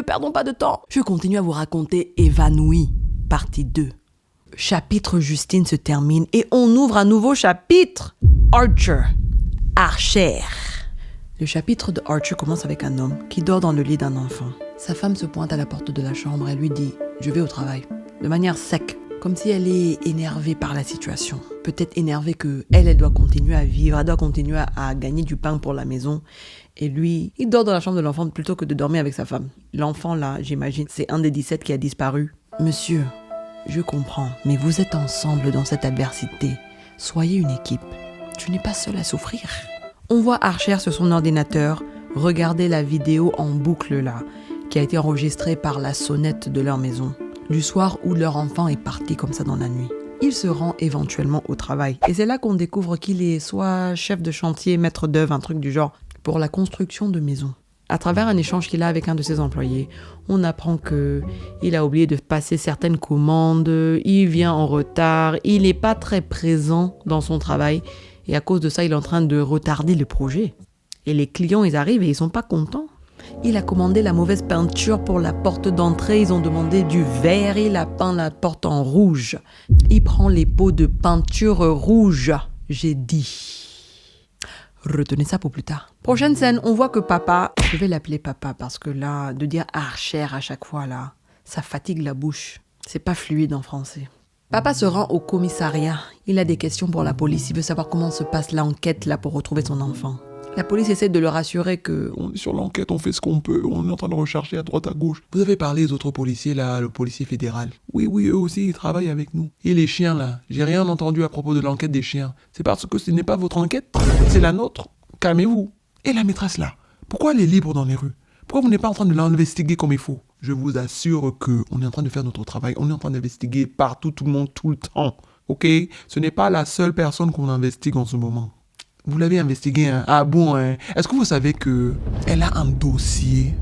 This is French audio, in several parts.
ne perdons pas de temps. Je continue à vous raconter Évanoui, partie 2. Chapitre Justine se termine et on ouvre un nouveau chapitre. Archer. Le chapitre de Archer commence avec un homme qui dort dans le lit d'un enfant. Sa femme se pointe à la porte de la chambre et lui dit « Je vais au travail ». De manière sec, comme si elle est énervée par la situation. Peut-être énervée qu'elle doit continuer à vivre, elle doit continuer à gagner du pain pour la maison. Et lui, il dort dans la chambre de l'enfant plutôt que de dormir avec sa femme. L'enfant là, j'imagine, c'est un des 17 qui a disparu. « Monsieur, je comprends, mais vous êtes ensemble dans cette adversité. Soyez une équipe. Tu n'es pas seul à souffrir. » On voit Archer sur son ordinateur regarder la vidéo en boucle là, qui a été enregistrée par la sonnette de leur maison, du soir où leur enfant est parti comme ça dans la nuit. Il se rend éventuellement au travail. Et c'est là qu'on découvre qu'il est soit chef de chantier, maître d'œuvre, un truc du genre, pour la construction de maisons. À travers un échange qu'il a avec un de ses employés, on apprend qu'il a oublié de passer certaines commandes, il vient en retard, il n'est pas très présent dans son travail et à cause de ça, il est en train de retarder le projet. Et les clients, ils arrivent et ils ne sont pas contents. Il a commandé la mauvaise peinture pour la porte d'entrée, ils ont demandé du vert, il a peint la porte en rouge. Il prend les pots de peinture rouge, j'ai dit. Retenez ça pour plus tard. Prochaine scène, on voit que papa, je vais l'appeler papa parce que là, de dire Archer à chaque fois là, ça fatigue la bouche. C'est pas fluide en français. Papa se rend au commissariat. Il a des questions pour la police. Il veut savoir comment se passe l'enquête là pour retrouver son enfant. La police essaie de le rassurer que... On est sur l'enquête, on fait ce qu'on peut, on est en train de rechercher à droite à gauche. Vous avez parlé aux autres policiers là, le policier fédéral. Oui, eux aussi, ils travaillent avec nous. Et les chiens là, j'ai rien entendu à propos de l'enquête des chiens. C'est parce que ce n'est pas votre enquête, c'est la nôtre. Calmez-vous. Et la maîtresse là, pourquoi elle est libre dans les rues? Pourquoi vous n'êtes pas en train de l'investiguer comme il faut? Je vous assure qu'on est en train de faire notre travail, on est en train d'investiguer partout, tout le monde, tout le temps. Ok? Ce n'est pas la seule personne qu'on investigue en ce moment. Vous l'avez investigué, hein? Ah bon, hein? Est-ce que vous savez qu'elle a un dossier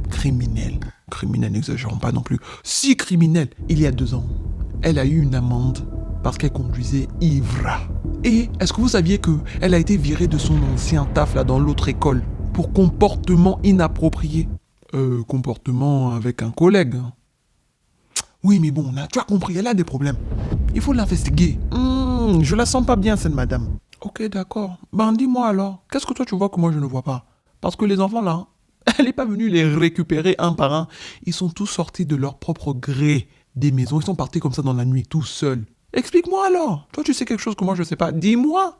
criminel? Criminel, n'exagérons pas non plus. Si criminel, il y a 2 ans, elle a eu une amende parce qu'elle conduisait ivre. Et est-ce que vous saviez qu'elle a été virée de son ancien taf là dans l'autre école pour comportement inapproprié? Comportement avec un collègue. Hein. Oui, mais bon, tu as compris, elle a des problèmes. Il faut l'investiguer. Je la sens pas bien, cette madame. Ok, d'accord. Ben, dis-moi alors, qu'est-ce que toi tu vois que moi je ne vois pas? Parce que les enfants là, elle n'est pas venue les récupérer un par un. Ils sont tous sortis de leur propre gré des maisons. Ils sont partis comme ça dans la nuit, tout seuls. Explique-moi alors. Toi, tu sais quelque chose que moi je ne sais pas. Dis-moi.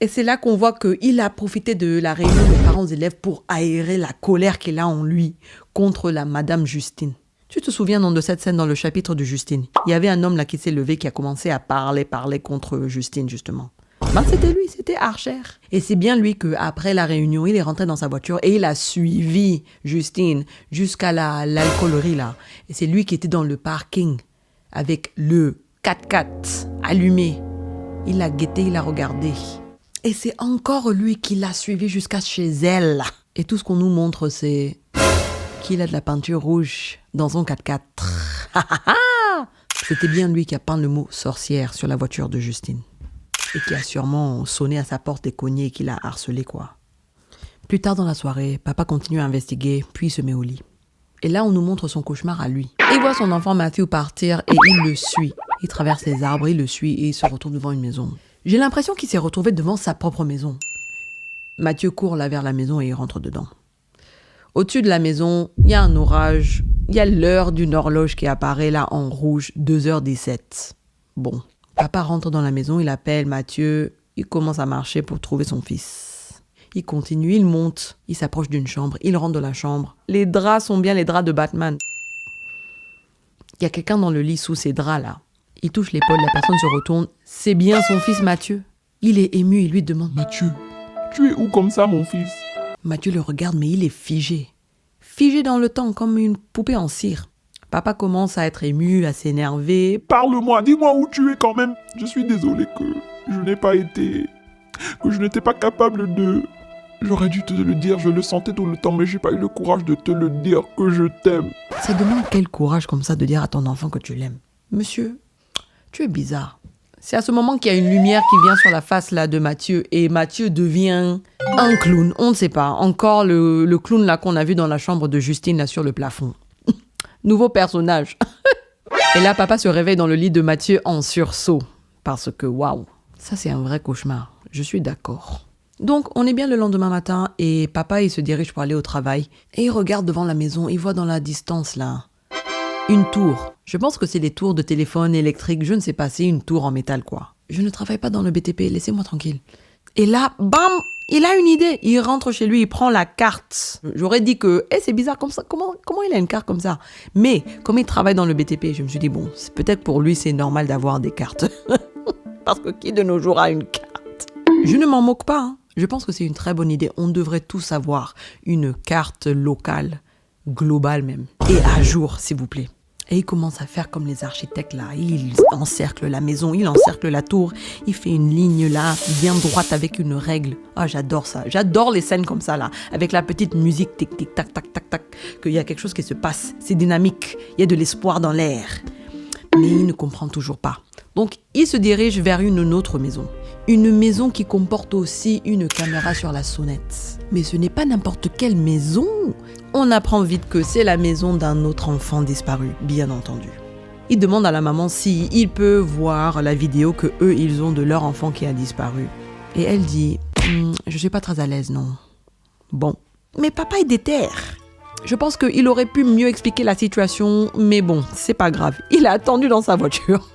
Et c'est là qu'on voit qu'il a profité de la réunion des parents-élèves pour aérer la colère qu'il a en lui contre la Madame Justine. Tu te souviens de cette scène dans le chapitre de Justine? Il y avait un homme là qui s'est levé, qui a commencé à parler contre Justine justement. Ben, c'était lui, c'était Archer. Et c'est bien lui qu'après la réunion, il est rentré dans sa voiture et il a suivi Justine jusqu'à l'alcoolerie là. Et c'est lui qui était dans le parking avec le 4x4 allumé. Il l'a guetté, il l'a regardé. Et c'est encore lui qui l'a suivi jusqu'à chez elle. Et tout ce qu'on nous montre, c'est qu'il a de la peinture rouge dans son 4x4. C'était bien lui qui a peint le mot sorcière sur la voiture de Justine. Et qui a sûrement sonné à sa porte et cogné et qui l'a harcelé, quoi. Plus tard dans la soirée, papa continue à investiguer, puis il se met au lit. Et là, on nous montre son cauchemar à lui. Il voit son enfant Matthew partir et il le suit. Il traverse les arbres, il le suit et il se retrouve devant une maison. J'ai l'impression qu'il s'est retrouvé devant sa propre maison. Mathieu court là vers la maison et il rentre dedans. Au-dessus de la maison, il y a un orage. Il y a l'heure d'une horloge qui apparaît là en rouge, 2h17. Bon, papa rentre dans la maison, il appelle Mathieu. Il commence à marcher pour trouver son fils. Il continue, il monte. Il s'approche d'une chambre, il rentre dans la chambre. Les draps sont bien les draps de Batman. Il y a quelqu'un dans le lit sous ces draps là. Il touche l'épaule, la personne se retourne. C'est bien son fils Mathieu. Il est ému, il lui demande « Mathieu, tu es où comme ça mon fils ?» Mathieu le regarde, mais il est figé. Figé dans le temps, comme une poupée en cire. Papa commence à être ému, à s'énerver. « Parle-moi, dis-moi où tu es quand même. Je suis désolé que je n'ai pas été... que je n'étais pas capable de... J'aurais dû te le dire, je le sentais tout le temps, mais j'ai pas eu le courage de te le dire que je t'aime. » Ça demande quel courage comme ça de dire à ton enfant que tu l'aimes. Monsieur, tu es bizarre. C'est à ce moment qu'il y a une lumière qui vient sur la face là de Mathieu et Mathieu devient un clown. On ne sait pas. Encore le clown là qu'on a vu dans la chambre de Justine là sur le plafond. Nouveau personnage. Et là, papa se réveille dans le lit de Mathieu en sursaut. Parce que, waouh, ça c'est un vrai cauchemar. Je suis d'accord. Donc, on est bien le lendemain matin et papa, il se dirige pour aller au travail. Et il regarde devant la maison, il voit dans la distance, là, une tour. Je pense que c'est les tours de téléphone électrique, je ne sais pas, c'est une tour en métal, quoi. Je ne travaille pas dans le BTP, laissez-moi tranquille. Et là, bam, il a une idée. Il rentre chez lui, il prend la carte. J'aurais dit que, c'est bizarre comme ça, comment il a une carte comme ça? Mais, comme il travaille dans le BTP, je me suis dit, bon, peut-être pour lui, c'est normal d'avoir des cartes. Parce que qui de nos jours a une carte? Je ne m'en moque pas, hein. Je pense que c'est une très bonne idée. On devrait tous avoir une carte locale, globale même, et à jour, s'il vous plaît. Et il commence à faire comme les architectes là. Il encercle la maison, il encercle la tour. Il fait une ligne là, bien droite avec une règle. Ah, j'adore ça. J'adore les scènes comme ça là. Avec la petite musique tic tic tac tac tac tac. Qu'il y a quelque chose qui se passe. C'est dynamique. Il y a de l'espoir dans l'air. Mais il ne comprend toujours pas. Donc, il se dirige vers une autre maison. Une maison qui comporte aussi une caméra sur la sonnette. Mais ce n'est pas n'importe quelle maison. On apprend vite que c'est la maison d'un autre enfant disparu, bien entendu. Il demande à la maman si il peut voir la vidéo que eux ils ont de leur enfant qui a disparu. Et elle dit je suis pas très à l'aise, non. Bon, mais papa est déter. Je pense qu'il aurait pu mieux expliquer la situation, mais bon, c'est pas grave. Il a attendu dans sa voiture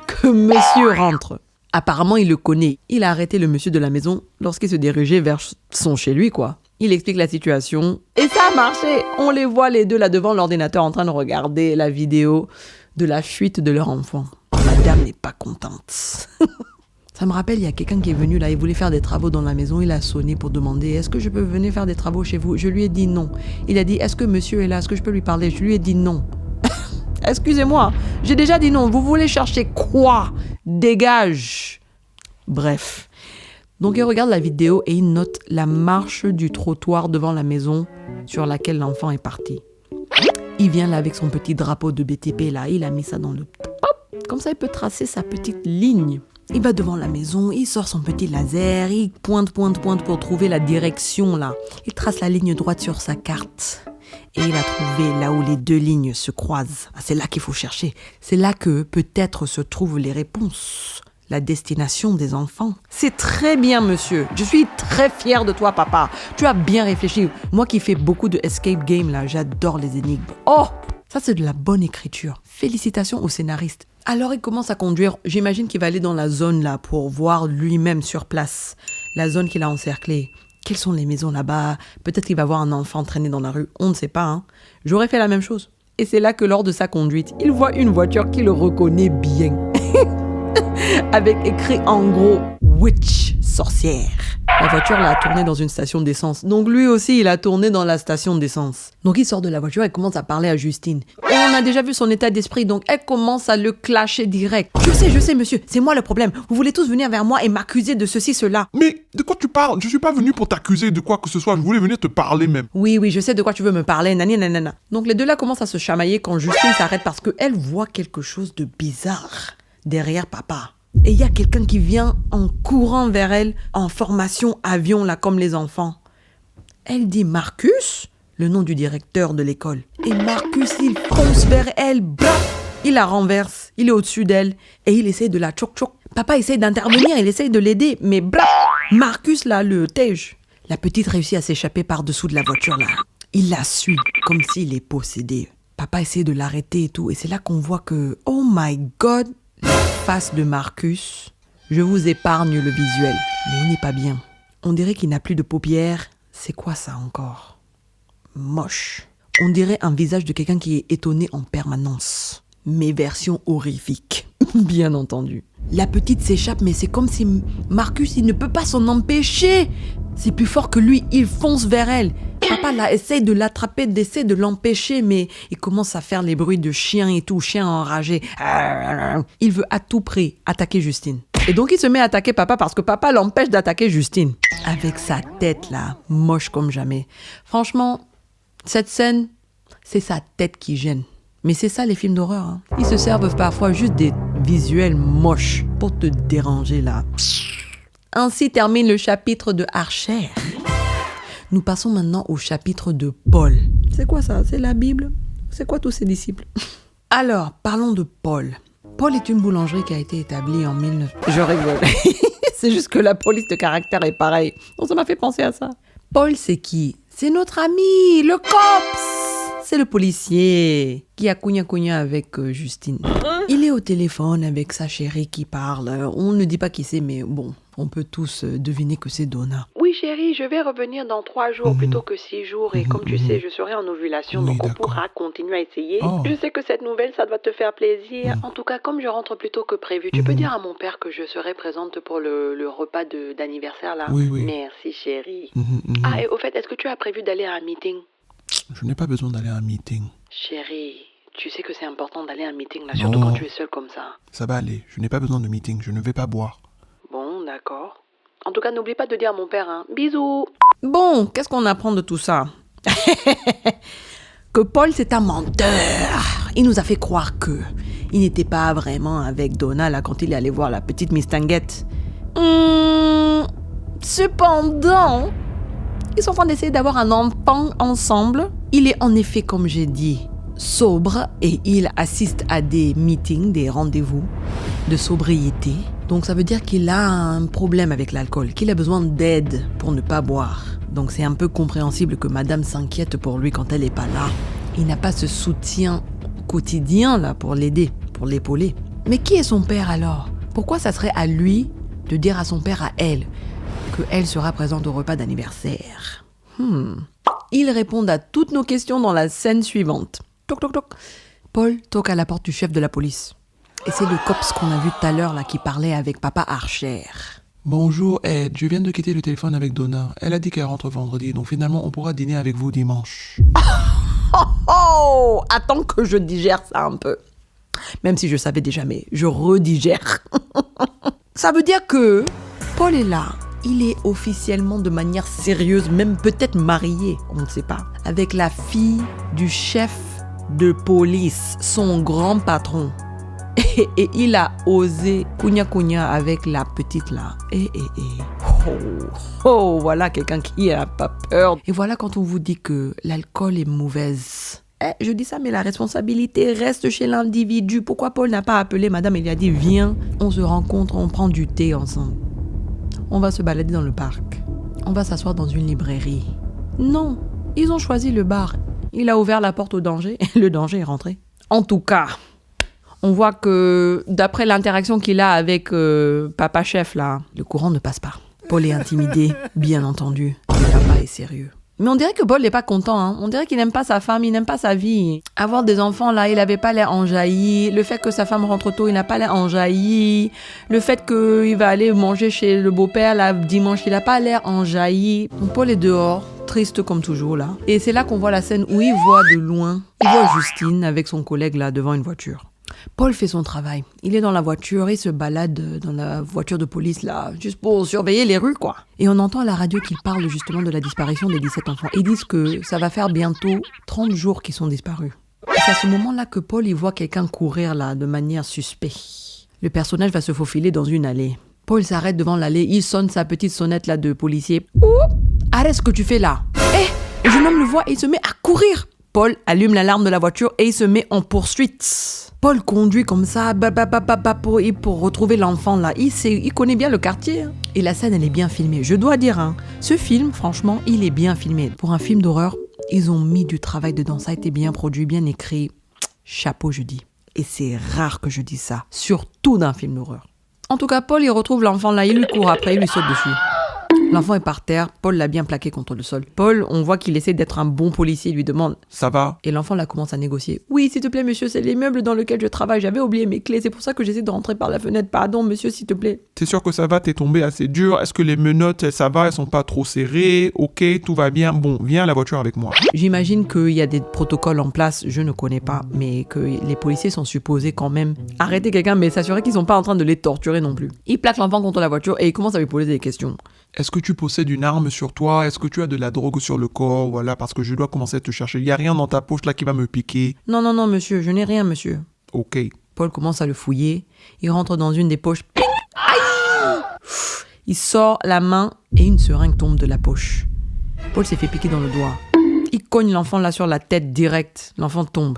que monsieur rentre. Apparemment, il le connaît. Il a arrêté le monsieur de la maison lorsqu'il se dirigeait vers son chez lui, quoi. Il explique la situation et ça a marché. On les voit les deux là devant l'ordinateur en train de regarder la vidéo de la fuite de leur enfant. Madame n'est pas contente. Ça me rappelle, il y a quelqu'un qui est venu là, il voulait faire des travaux dans la maison. Il a sonné pour demander, est-ce que je peux venir faire des travaux chez vous? Je lui ai dit non. Il a dit, est-ce que monsieur est là? Est-ce que je peux lui parler? Je lui ai dit non. Excusez-moi, j'ai déjà dit non. Vous voulez chercher quoi? Dégage. Bref. Donc il regarde la vidéo et il note la marche du trottoir devant la maison sur laquelle l'enfant est parti. Il vient là avec son petit drapeau de BTP là, il a mis ça dans le... Hop, comme ça il peut tracer sa petite ligne. Il va devant la maison, il sort son petit laser, il pointe pour trouver la direction là. Il trace la ligne droite sur sa carte. Et il a trouvé là où les deux lignes se croisent. C'est là qu'il faut chercher. C'est là que peut-être se trouvent les réponses. La destination des enfants. C'est très bien, monsieur. Je suis très fière de toi, papa. Tu as bien réfléchi. Moi qui fais beaucoup de escape game, là, j'adore les énigmes. Oh, ça c'est de la bonne écriture. Félicitations au scénariste. Alors il commence à conduire. J'imagine qu'il va aller dans la zone là pour voir lui-même sur place. La zone qu'il a encerclée. Quelles sont les maisons là-bas? Peut-être qu'il va voir un enfant traîner dans la rue. On ne sait pas, hein. J'aurais fait la même chose. Et c'est là que lors de sa conduite, il voit une voiture qu'il reconnaît bien. Avec écrit en gros « Witch », sorcière. La voiture l'a tourné dans une station d'essence. Donc lui aussi, il a tourné dans la station d'essence. Donc il sort de la voiture et commence à parler à Justine. On a déjà vu son état d'esprit, donc elle commence à le clasher direct. Je sais, monsieur, c'est moi le problème. Vous voulez tous venir vers moi et m'accuser de ceci, cela. Mais de quoi tu parles? Je suis pas venu pour t'accuser de quoi que ce soit. Je voulais venir te parler même. Oui, je sais de quoi tu veux me parler. Nani, nanana. Donc les deux là commencent à se chamailler quand Justine s'arrête parce qu'elle voit quelque chose de bizarre derrière papa. Et il y a quelqu'un qui vient en courant vers elle, en formation avion, là, comme les enfants. Elle dit Marcus, le nom du directeur de l'école. Et Marcus, il fonce vers elle, bref, il la renverse, il est au-dessus d'elle, et il essaie de la tchoc-tchoc. Papa essaie d'intervenir, il essaie de l'aider, mais bref, Marcus, là, le tège. La petite réussit à s'échapper par-dessous de la voiture, là. Il la suit, comme s'il est possédé. Papa essaie de l'arrêter et tout, et c'est là qu'on voit que, oh my God, la face de Marcus, je vous épargne le visuel, mais il n'est pas bien. On dirait qu'il n'a plus de paupières. C'est quoi ça encore? Moche. On dirait un visage de quelqu'un qui est étonné en permanence. Mais version horrifique, bien entendu. La petite s'échappe, mais c'est comme si Marcus, il ne peut pas s'en empêcher. C'est plus fort que lui, il fonce vers elle. Papa là essaye de l'attraper, d'essayer de l'empêcher, mais il commence à faire les bruits de chien et tout, chien enragé. Il veut à tout prix attaquer Justine. Et donc il se met à attaquer papa parce que papa l'empêche d'attaquer Justine. Avec sa tête là, moche comme jamais. Franchement, cette scène, c'est sa tête qui gêne. Mais c'est ça les films d'horreur, hein. Ils se servent parfois juste des visuels moches pour te déranger là. Ainsi termine le chapitre de Archer. Nous passons maintenant au chapitre de Paul. C'est quoi ça? C'est la Bible? C'est quoi tous ces disciples? Alors, parlons de Paul. Paul est une boulangerie qui a été établie en 1900. Je rigole. C'est juste que la police de caractère est pareille. Donc ça m'a fait penser à ça. Paul, c'est qui? C'est notre ami, le cops. C'est le policier qui a cogna avec Justine. Il est au téléphone avec sa chérie qui parle. On ne dit pas qui c'est, mais bon, on peut tous deviner que c'est Donna. Oui chérie, je vais revenir dans 3 jours plutôt que 6 jours. Et comme tu sais, je serai en ovulation, Oui, donc on d'accord. pourra continuer à essayer. Oh. Je sais que cette nouvelle, ça doit te faire plaisir. En tout cas, comme je rentre plus tôt que prévu, tu peux dire à mon père que je serai présente pour le repas d'anniversaire là. Oui, oui. Merci chérie. Mhm, mhm. Ah, et au fait, est-ce que tu as prévu d'aller à un meeting? Je n'ai pas besoin d'aller à un meeting. Chérie, tu sais que c'est important d'aller à un meeting là, surtout Non. quand tu es seule comme ça. Ça va aller. Je n'ai pas besoin de meeting. Je ne vais pas boire. Bon, d'accord. En tout cas, n'oublie pas de dire à mon père, hein. Bisous. Bon, qu'est-ce qu'on apprend de tout ça? Que Paul, c'est un menteur. Il nous a fait croire que il n'était pas vraiment avec Donna là quand il est allé voir la petite Miss Tanguette. Cependant, ils sont en train d'essayer d'avoir un enfant ensemble. Il est en effet, comme j'ai dit, sobre et il assiste à des meetings, des rendez-vous de sobriété. Donc ça veut dire qu'il a un problème avec l'alcool, qu'il a besoin d'aide pour ne pas boire. Donc c'est un peu compréhensible que madame s'inquiète pour lui quand elle n'est pas là. Il n'a pas ce soutien quotidien là pour l'aider, pour l'épauler. Mais qui est son père alors? Pourquoi ça serait à lui de dire à son père, à elle, qu'elle sera présente au repas d'anniversaire? Ils répondent à toutes nos questions dans la scène suivante. Toc, toc, toc. Paul toque à la porte du chef de la police. Et c'est le cops qu'on a vu tout à l'heure là qui parlait avec papa Archer. Bonjour Ed, je viens de quitter le téléphone avec Donna. Elle a dit qu'elle rentre vendredi, donc finalement on pourra dîner avec vous dimanche. Oh, attends que je digère ça un peu. Même si je savais déjà, mais je redigère. Ça veut dire que Paul est là. Il est officiellement de manière sérieuse, même peut-être marié, on ne sait pas, avec la fille du chef de police, son grand patron. Et il a osé cogna avec la petite là. Oh, voilà quelqu'un qui n'a pas peur. Et voilà quand on vous dit que l'alcool est mauvaise. Je dis ça, mais la responsabilité reste chez l'individu. Pourquoi Paul n'a pas appelé madame? Il lui a dit, viens, on se rencontre, on prend du thé ensemble. On va se balader dans le parc. On va s'asseoir dans une librairie. Non, ils ont choisi le bar. Il a ouvert la porte au danger et le danger est rentré. En tout cas, on voit que d'après l'interaction qu'il a avec papa chef là, le courant ne passe pas. Paul est intimidé, bien entendu. Le papa est sérieux. Mais on dirait que Paul n'est pas content. Hein. On dirait qu'il n'aime pas sa femme, il n'aime pas sa vie. Avoir des enfants là, il n'avait pas l'air enjailli. Le fait que sa femme rentre tôt, il n'a pas l'air enjailli. Le fait qu'il va aller manger chez le beau-père là, dimanche, il n'a pas l'air enjailli. Donc Paul est dehors, triste comme toujours là. Et c'est là qu'on voit la scène où il voit de loin, il voit Justine avec son collègue là devant une voiture. Paul fait son travail. Il est dans la voiture, il se balade dans la voiture de police là, juste pour surveiller les rues quoi. Et on entend à la radio qu'il parle justement de la disparition des 17 enfants. Ils disent que ça va faire bientôt 30 jours qu'ils sont disparus. Et c'est à ce moment-là que Paul il voit quelqu'un courir là de manière suspecte. Le personnage va se faufiler dans une allée. Paul s'arrête devant l'allée, il sonne sa petite sonnette là de policier. Ouh, arrête ce que tu fais là. Le jeune homme le voit et il se met à courir. Paul allume l'alarme de la voiture et il se met en poursuite. Paul conduit comme ça pour retrouver l'enfant là. Il connaît bien le quartier. Hein. Et la scène, elle est bien filmée. Je dois dire, hein, ce film, franchement, il est bien filmé. Pour un film d'horreur, ils ont mis du travail dedans. Ça a été bien produit, bien écrit. Chapeau, je dis. Et c'est rare que je dise ça. Surtout d'un film d'horreur. En tout cas, Paul, il retrouve l'enfant là. Il lui court après, il lui saute dessus. L'enfant est par terre, Paul l'a bien plaqué contre le sol. Paul, on voit qu'il essaie d'être un bon policier, il lui demande « Ça va ?» Et l'enfant là commence à négocier. « Oui, s'il te plaît, monsieur, c'est l'immeuble dans lequel je travaille. J'avais oublié mes clés, c'est pour ça que j'essaie de rentrer par la fenêtre. Pardon, monsieur, s'il te plaît. » T'es sûr que ça va? T'es tombé assez dur? Est-ce que les menottes, ça va? Elles sont pas trop serrées? Ok, tout va bien. Bon, viens à la voiture avec moi. J'imagine qu'il y a des protocoles en place, je ne connais pas, mais que les policiers sont supposés quand même arrêter quelqu'un, mais s'assurer qu'ils sont pas en train de les torturer non plus. Il plaque l'enfant contre la voiture et il commence à lui poser des questions. Est-ce que tu possèdes une arme sur toi? Est-ce que tu as de la drogue sur le corps? Voilà, parce que je dois commencer à te chercher. Il n'y a rien dans ta poche là qui va me piquer. Non, monsieur, je n'ai rien, monsieur. Ok. Paul commence à le fouiller. Il rentre dans une des poches. Ping! Aïe! Il sort la main et une seringue tombe de la poche. Paul s'est fait piquer dans le doigt. Il cogne l'enfant là sur la tête direct. L'enfant tombe.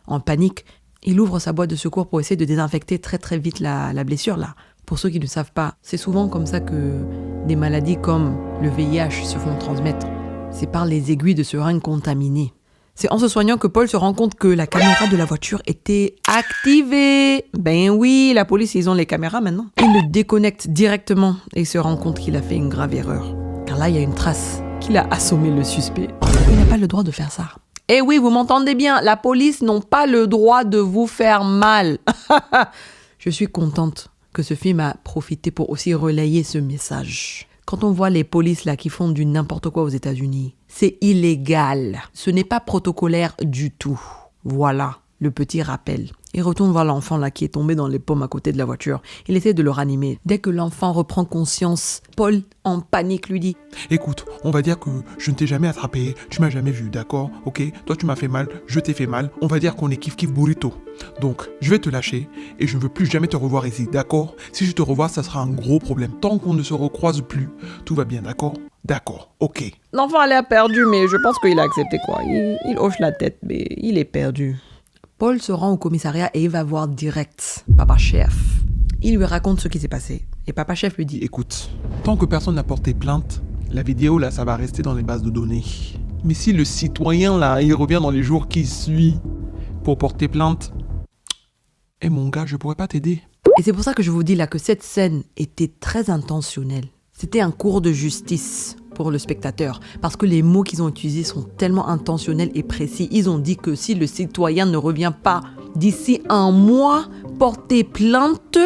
En panique, il ouvre sa boîte de secours pour essayer de désinfecter très très vite la blessure là. Pour ceux qui ne savent pas, c'est souvent comme ça que des maladies comme le VIH se font transmettre. C'est par les aiguilles de seringues contaminées. C'est en se soignant que Paul se rend compte que la caméra de la voiture était activée. Ben oui, la police, ils ont les caméras maintenant. Il le déconnecte directement et se rend compte qu'il a fait une grave erreur. Car là, il y a une trace qu'il a assommé le suspect. Il n'a pas le droit de faire ça. Eh oui, vous m'entendez bien, la police n'a pas le droit de vous faire mal. Je suis contente que ce film a profité pour aussi relayer ce message. Quand on voit les polices là qui font du n'importe quoi aux États-Unis, c'est illégal. Ce n'est pas protocolaire du tout. Voilà le petit rappel. Il retourne voir l'enfant là qui est tombé dans les pommes à côté de la voiture. Il essaie de le ranimer. Dès que l'enfant reprend conscience, Paul, en panique, lui dit « Écoute, on va dire que je ne t'ai jamais attrapé, tu m'as jamais vu, d'accord? Ok, toi tu m'as fait mal, je t'ai fait mal. On va dire qu'on est kiff-kiff burrito. Donc, je vais te lâcher et je ne veux plus jamais te revoir ici, d'accord? Si je te revois, ça sera un gros problème. Tant qu'on ne se recroise plus, tout va bien, d'accord? D'accord, ok. » L'enfant a l'air perdu, mais je pense qu'il a accepté quoi. Il hoche la tête, mais il est perdu. Paul se rend au commissariat et il va voir direct Papa Chef. Il lui raconte ce qui s'est passé. Et Papa Chef lui dit « Écoute, tant que personne n'a porté plainte, la vidéo là, ça va rester dans les bases de données. Mais si le citoyen là, il revient dans les jours qui suivent pour porter plainte, mon gars, je pourrais pas t'aider. » Et c'est pour ça que je vous dis là que cette scène était très intentionnelle. C'était un cours de justice pour le spectateur, parce que les mots qu'ils ont utilisés sont tellement intentionnels et précis. Ils ont dit que si le citoyen ne revient pas d'ici un mois, porter plainte,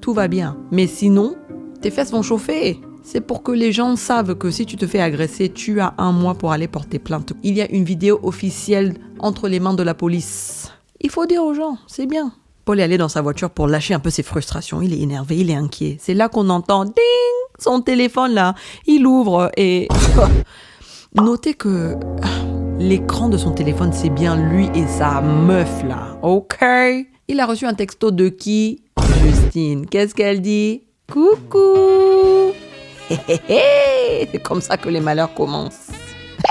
tout va bien. Mais sinon, tes fesses vont chauffer. C'est pour que les gens savent que si tu te fais agresser, tu as un mois pour aller porter plainte. Il y a une vidéo officielle entre les mains de la police. Il faut dire aux gens, c'est bien. Paul est allé dans sa voiture pour lâcher un peu ses frustrations. Il est énervé, il est inquiet. C'est là qu'on entend ding, son téléphone là. Il ouvre et notez que l'écran de son téléphone, c'est bien lui et sa meuf là. Ok. Il a reçu un texto de qui? Justine. Qu'est-ce qu'elle dit? Coucou. C'est comme ça que les malheurs commencent.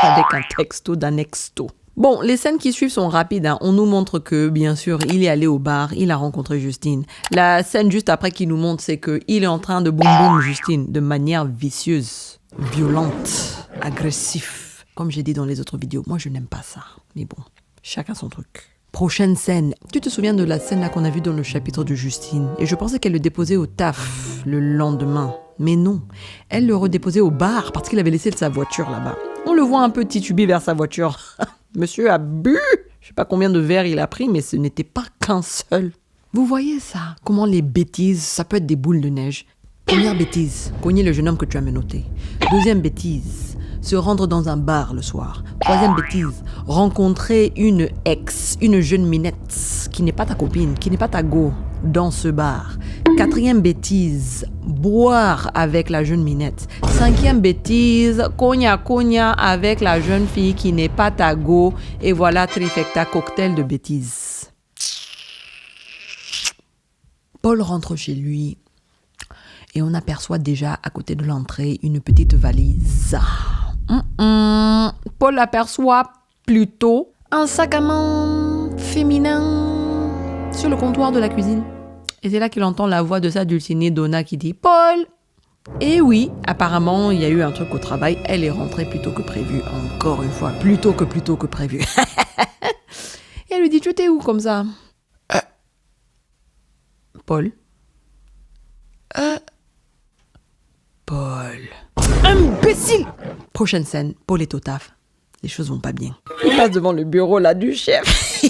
Avec un texto d'un exto. Bon, les scènes qui suivent sont rapides. Hein. On nous montre que, bien sûr, il est allé au bar, il a rencontré Justine. La scène juste après qu'il nous montre, c'est qu'il est en train de boum boum Justine de manière vicieuse, violente, agressive. Comme j'ai dit dans les autres vidéos, moi je n'aime pas ça. Mais bon, chacun son truc. Prochaine scène. Tu te souviens de la scène là qu'on a vue dans le chapitre de Justine? Et je pensais qu'elle le déposait au taf le lendemain. Mais non, elle le redéposait au bar parce qu'il avait laissé sa voiture là-bas. On le voit un peu tituber vers sa voiture. Monsieur a bu. Je sais pas combien de verres il a pris, mais ce n'était pas qu'un seul. Vous voyez ça? Comment les bêtises, ça peut être des boules de neige. Première bêtise, cogner le jeune homme que tu as menotté. Deuxième bêtise, se rendre dans un bar le soir. Troisième bêtise, rencontrer une ex, une jeune minette qui n'est pas ta copine, qui n'est pas ta go dans ce bar. Quatrième bêtise, boire avec la jeune minette. Cinquième bêtise, cogna avec la jeune fille qui n'est pas ta go. Et voilà, trifecta, cocktail de bêtises. Paul rentre chez lui et on aperçoit déjà à côté de l'entrée une petite valise. Paul aperçoit plutôt un sac à main féminin sur le comptoir de la cuisine. Et c'est là qu'il entend la voix de sa dulcinée Donna qui dit « Paul !» Et oui, apparemment, il y a eu un truc au travail. Elle est rentrée plus tôt que prévu. Encore une fois, plus tôt que prévu. Et elle lui dit « Tu étais où comme ça ?» Paul. Paul. Imbécile! Prochaine scène, Paul est au taf. Les choses vont pas bien. Il passe devant le bureau là du chef.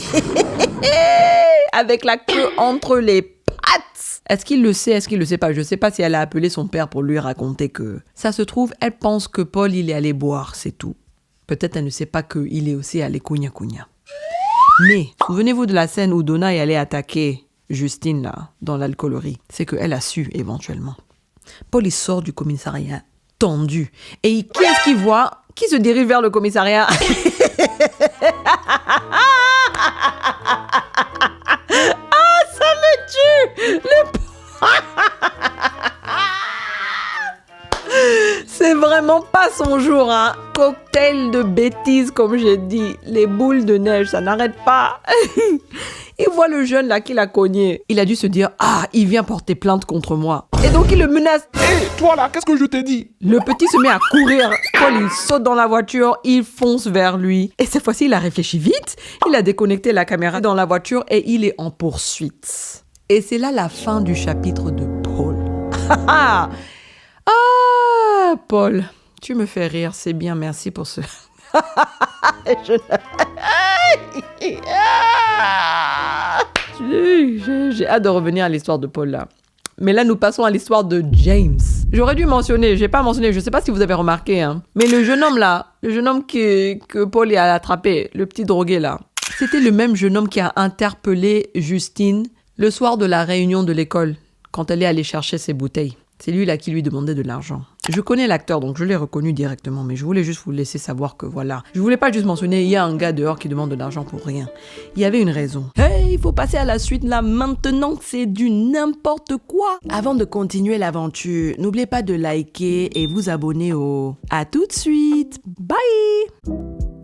Avec la queue entre les pattes. Est-ce qu'il le sait? Est-ce qu'il le sait pas? Je sais pas si elle a appelé son père pour lui raconter que... Ça se trouve, elle pense que Paul, il est allé boire, c'est tout. Peut-être elle ne sait pas qu'il est aussi allé cogna. Mais, souvenez-vous de la scène où Donna est allée attaquer Justine là, dans l'alcoolerie. C'est qu'elle a su éventuellement. Paul, il sort du commissariat tendu. Et qui est-ce qu'il voit? Qui se dirige vers le commissariat? Ah, ça me tue! C'est vraiment vraiment pas son jour, hein. Cocktail de bêtises, comme j'ai dit. Les boules de neige, ça n'arrête pas. Il voit le jeune là qui l'a cogné. Il a dû se dire, ah, il vient porter plainte contre moi. Et donc il le menace. Hé, toi là, qu'est-ce que je t'ai dit? Le petit se met à courir. Paul, il saute dans la voiture, il fonce vers lui. Et cette fois-ci, il a réfléchi vite. Il a déconnecté la caméra dans la voiture et il est en poursuite. Et c'est là la fin du chapitre de Paul. Ah, Paul, tu me fais rire, c'est bien, merci pour ce... J'ai hâte de revenir à l'histoire de Paul là. Mais là, nous passons à l'histoire de James. J'aurais dû mentionner, j'ai pas mentionné, je sais pas si vous avez remarqué, hein. Mais le jeune homme là, le jeune homme que Paul a attrapé, le petit drogué là, c'était le même jeune homme qui a interpellé Justine le soir de la réunion de l'école, quand elle est allée chercher ses bouteilles. C'est lui là qui lui demandait de l'argent. Je connais l'acteur, donc je l'ai reconnu directement, mais je voulais juste vous laisser savoir que voilà. Je voulais pas juste mentionner, il y a un gars dehors qui demande de l'argent pour rien. Il y avait une raison. Hey, il faut passer à la suite là, maintenant que c'est du n'importe quoi. Avant de continuer l'aventure, n'oubliez pas de liker et vous abonner au... À tout de suite. Bye!